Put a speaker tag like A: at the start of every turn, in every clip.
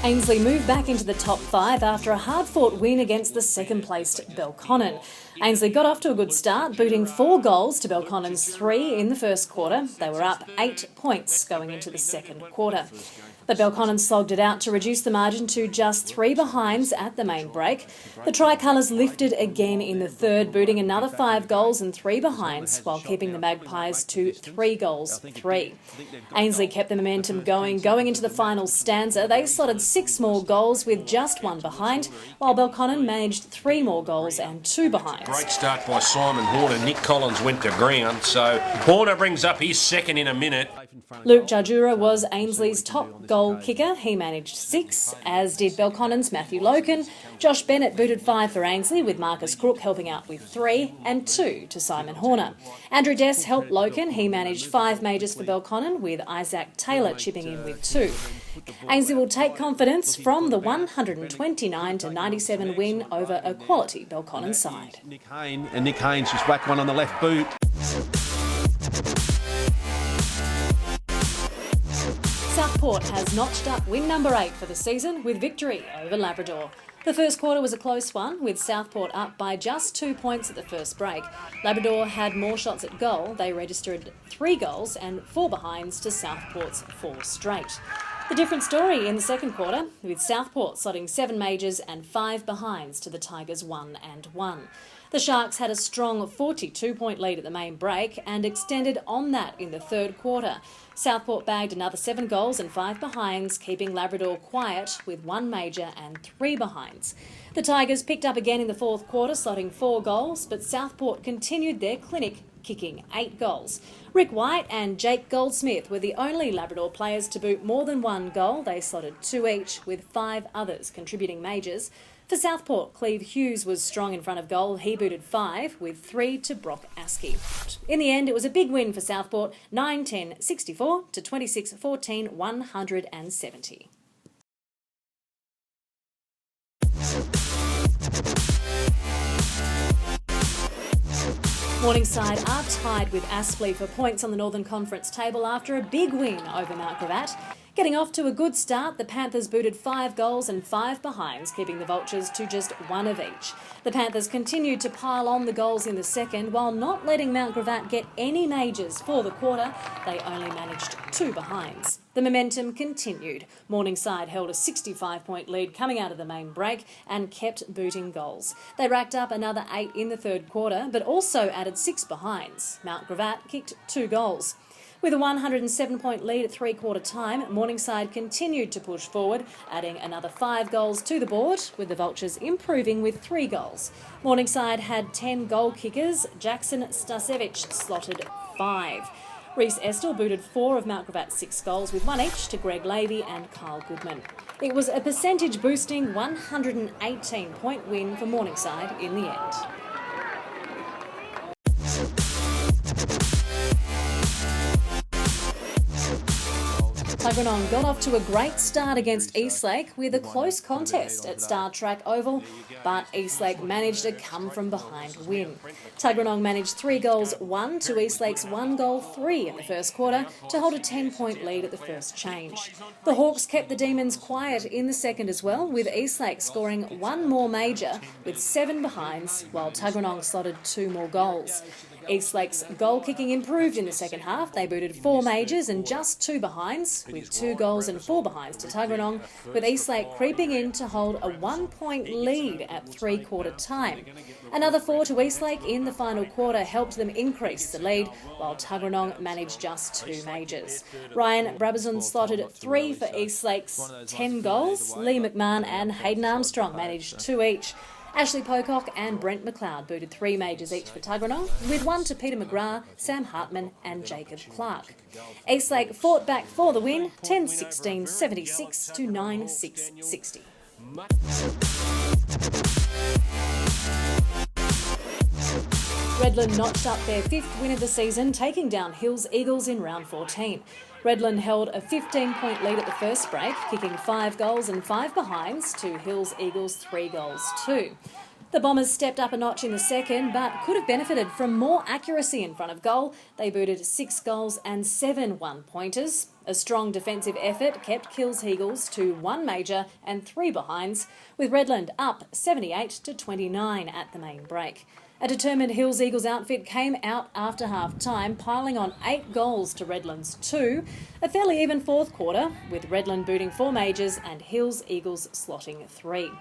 A: Ansley moved back into the top 5 after a hard-fought win against the second-placed Belconnen. Ainsley got off to a good start, booting 4 goals to Belconnen's 3 in the first quarter. They were up 8 points going into the second quarter. But Belconnen slogged it out to reduce the margin to just 3 behinds at the main break. The Tricolours lifted again in the third, booting another 5 goals and 3 behinds, while keeping the Magpies to 3 goals, 3. Ainsley kept the momentum going into the final stanza. They slotted 6 more goals with just 1 behind, while Belconnen managed 3 more goals and 2 behinds.
B: Great start by Simon Horner. Nick Collins went to ground, so Horner brings up his second in a minute.
A: Luke Jardura was Ainsley's top goal kicker. He managed 6, as did Belconnen's Matthew Loken. Josh Bennett booted 5 for Ainsley, with Marcus Crook helping out with 3 and 2 to Simon Horner. Andrew Dess helped Loken. He managed 5 majors for Belconnen, with Isaac Taylor chipping in with 2. Ainsley will take confidence from the 129-97 win over a quality Belconnen side.
C: Nick Haynes just whacked one on the left boot.
A: Southport has notched up win number 8 for the season with victory over Labrador. The first quarter was a close one, with Southport up by just 2 points at the first break. Labrador had more shots at goal. They registered 3 goals and 4 behinds to Southport's 4 straight. The different story in the second quarter, with Southport slotting 7 majors and 5 behinds to the Tigers 1 and 1. The Sharks had a strong 42-point lead at the main break and extended on that in the third quarter. Southport bagged another 7 goals and 5 behinds, keeping Labrador quiet with 1 major and 3 behinds. The Tigers picked up again in the fourth quarter, slotting 4 goals, but Southport continued their clinic, kicking 8 goals. Rick White and Jake Goldsmith were the only Labrador players to boot more than 1 goal. They slotted 2 each, with 5 others contributing majors. For Southport, Cleve Hughes was strong in front of goal. He booted 5, with 3 to Brock Askey. In the end, it was a big win for Southport, 9-10-64 to 26-14, 170. Morningside are tied with Aspley for points on the Northern Conference table after a big win over MtGravatt. Getting off to a good start, the Panthers booted 5 goals and 5 behinds, keeping the Vultures to just 1 of each. The Panthers continued to pile on the goals in the second, while not letting MtGravatt get any majors for the quarter. They only managed 2 behinds. The momentum continued. Morningside held a 65-point lead coming out of the main break and kept booting goals. They racked up another 8 in the third quarter, but also added 6 behinds. MtGravatt kicked 2 goals. With a 107-point lead at three-quarter time, Morningside continued to push forward, adding another 5 goals to the board, with the Vultures improving with 3 goals. Morningside had 10 goal kickers. Jackson Stasevich slotted 5. Reece Estill booted 4 of MtGravatt's 6 goals, with 1 each to Greg Lavey and Carl Goodman. It was a percentage-boosting 118-point win for Morningside in the end. Tuggeranong got off to a great start against Eastlake with a close contest at Star Track Oval, but Eastlake managed a come-from-behind win. Tuggeranong managed 3 goals 1 to Eastlake's 1 goal 3 in the first quarter to hold a 10-point lead at the first change. The Hawks kept the Demons quiet in the second as well, with Eastlake scoring 1 more major with 7 behinds, while Tuggeranong slotted 2 more goals. Eastlake's goal kicking improved in the second half. They booted 4 majors and just 2 behinds, with 2 goals and 4 behinds to Tuggeranong, with Eastlake creeping in to hold a 1-point lead at three-quarter time. Another 4 to Eastlake in the final quarter helped them increase the lead, while Tuggeranong managed just 2 majors. Ryan Brabazon slotted 3 for Eastlake's 10 goals. Lee McMahon and Hayden Armstrong managed 2 each. Ashley Pocock and Brent McLeod booted 3 majors each for Tuggeranong, with 1 to Peter McGrath, Sam Hartman and Jacob Clark. Eastlake fought back for the win, 10-16-76 to 9-6-60. Redland notched up their 5th win of the season, taking down Hills Eagles in round 14. Redland held a 15-point lead at the first break, kicking 5 goals and 5 behinds to Hills Eagles 3 goals 2. The Bombers stepped up a notch in the second, but could have benefited from more accuracy in front of goal. They booted 6 goals and 7 one-pointers. A strong defensive effort kept Kills Eagles to 1 major and 3 behinds, with Redland up 78-29 at the main break. A determined Hills Eagles outfit came out after half-time, piling on 8 goals to Redland's 2. A fairly even fourth quarter, with Redland booting 4 majors and Hills Eagles slotting 3.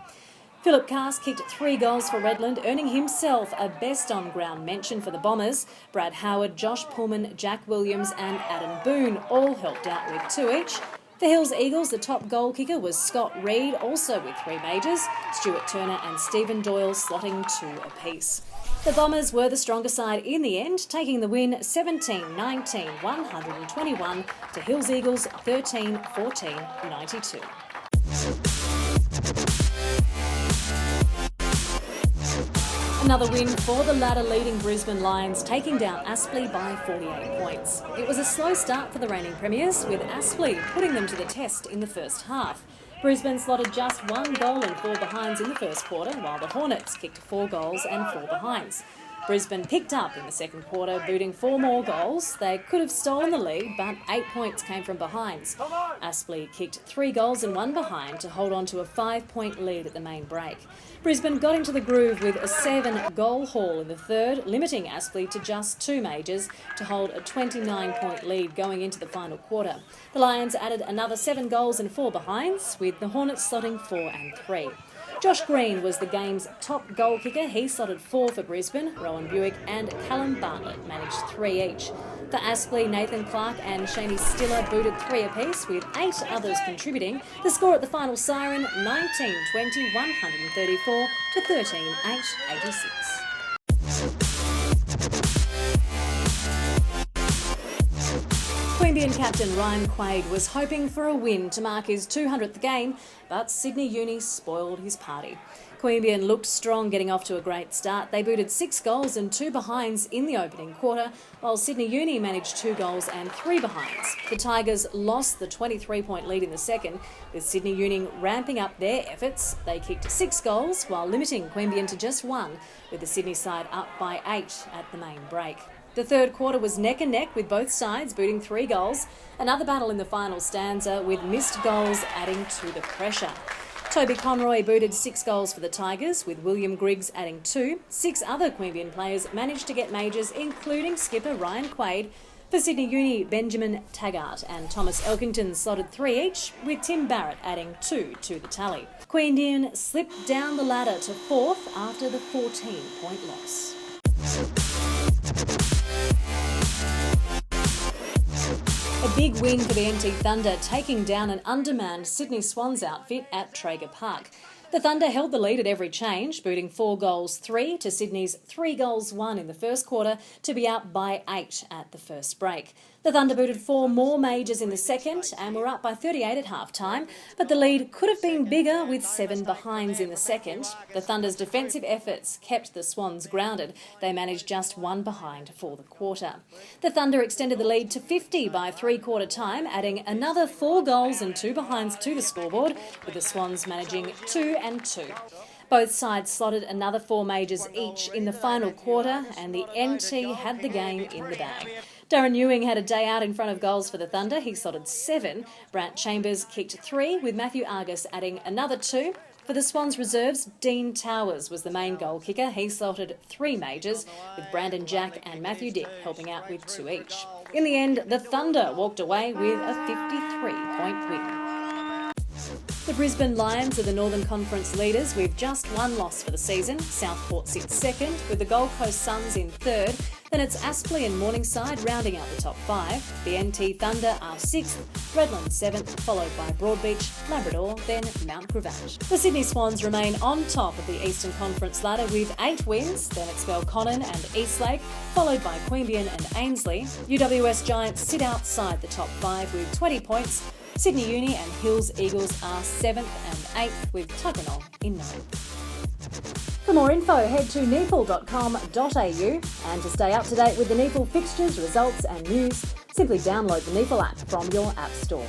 A: Philip Cast kicked 3 goals for Redland, earning himself a best-on-ground mention for the Bombers. Brad Howard, Josh Pullman, Jack Williams and Adam Boone all helped out with 2 each. For Hills Eagles, the top goal kicker was Scott Reid, also with 3 majors. Stuart Turner and Stephen Doyle slotting 2 apiece. The Bombers were the stronger side in the end, taking the win 17-19-121 to Hills Eagles 13-14-92. Another win for the ladder-leading Brisbane Lions, taking down Aspley by 48 points. It was a slow start for the reigning premiers, with Aspley putting them to the test in the first half. Brisbane slotted just 1 goal and 4 behinds in the first quarter, while the Hornets kicked 4 goals and 4 behinds. Brisbane picked up in the second quarter, booting 4 more goals. They could have stolen the lead, but 8 points came from behinds. Aspley kicked 3 goals and 1 behind to hold on to a 5-point lead at the main break. Brisbane got into the groove with a 7-goal haul in the third, limiting Aspley to just 2 majors to hold a 29-point lead going into the final quarter. The Lions added another 7 goals and 4 behinds, with the Hornets slotting 4 and 3. Josh Green was the game's top goal kicker. He slotted 4 for Brisbane. Rowan Buick and Callum Bartlett managed 3 each. For Aspley, Nathan Clark and Shaney Stiller booted 3 apiece, with 8 others contributing. The score at the final siren, 19-20-134 to 13-8-86. Queanbeyan captain Ryan Quaid was hoping for a win to mark his 200th game, but Sydney Uni spoiled his party. Queanbeyan looked strong getting off to a great start. They booted 6 goals and 2 behinds in the opening quarter, while Sydney Uni managed 2 goals and 3 behinds. The Tigers lost the 23-point lead in the second, with Sydney Uni ramping up their efforts. They kicked 6 goals while limiting Queanbeyan to just 1, with the Sydney side up by 8 at the main break. The third quarter was neck and neck, with both sides booting 3 goals. Another battle in the final stanza, with missed goals adding to the pressure. Toby Conroy booted 6 goals for the Tigers, with William Griggs adding 2. 6 other Queanbeyan players managed to get majors, including skipper Ryan Quaid. For Sydney Uni, Benjamin Taggart and Thomas Elkington slotted 3 each, with Tim Barrett adding 2 to the tally. Queanbeyan slipped down the ladder to 4th after the 14-point loss. A big win for the NT Thunder, taking down an undermanned Sydney Swans outfit at Traeger Park. The Thunder held the lead at every change, booting 4 goals 3 to Sydney's 3 goals 1 in the first quarter to be up by 8 at the first break. The Thunder booted 4 more majors in the second and were up by 38 at half-time, but the lead could have been bigger with 7 behinds in the second. The Thunder's defensive efforts kept the Swans grounded. They managed just 1 behind for the quarter. The Thunder extended the lead to 50 by three-quarter time, adding another 4 goals and 2 behinds to the scoreboard, with the Swans managing 2 and 2. Both sides slotted another 4 majors each in the final quarter, and the NT had the game in the bag. Darren Ewing had a day out in front of goals for the Thunder. He slotted 7. Brant Chambers kicked 3, with Matthew Argus adding another 2. For the Swans reserves, Dean Towers was the main goal kicker. He slotted 3 majors, with Brandon Jack and Matthew Dick helping out with 2 each. In the end, the Thunder walked away with a 53-point win. The Brisbane Lions are the Northern Conference leaders with just 1 loss for the season. Southport sits second, with the Gold Coast Suns in third. Then it's Aspley and Morningside rounding out the top 5. The NT Thunder are 6th, Redland 7th, followed by Broadbeach, Labrador, then MtGravatt. The Sydney Swans remain on top of the Eastern Conference ladder with 8 wins. Then it's Belconnen and Eastlake, followed by Queanbeyan and Ansley. UWS Giants sit outside the top 5 with 20 points. Sydney Uni and Hills Eagles are 7th and 8th, with Tuggeranong in 9th. For more info, head to neafl.com.au, and to stay up to date with the NEAFL fixtures, results and news, simply download the NEAFL app from your App Store.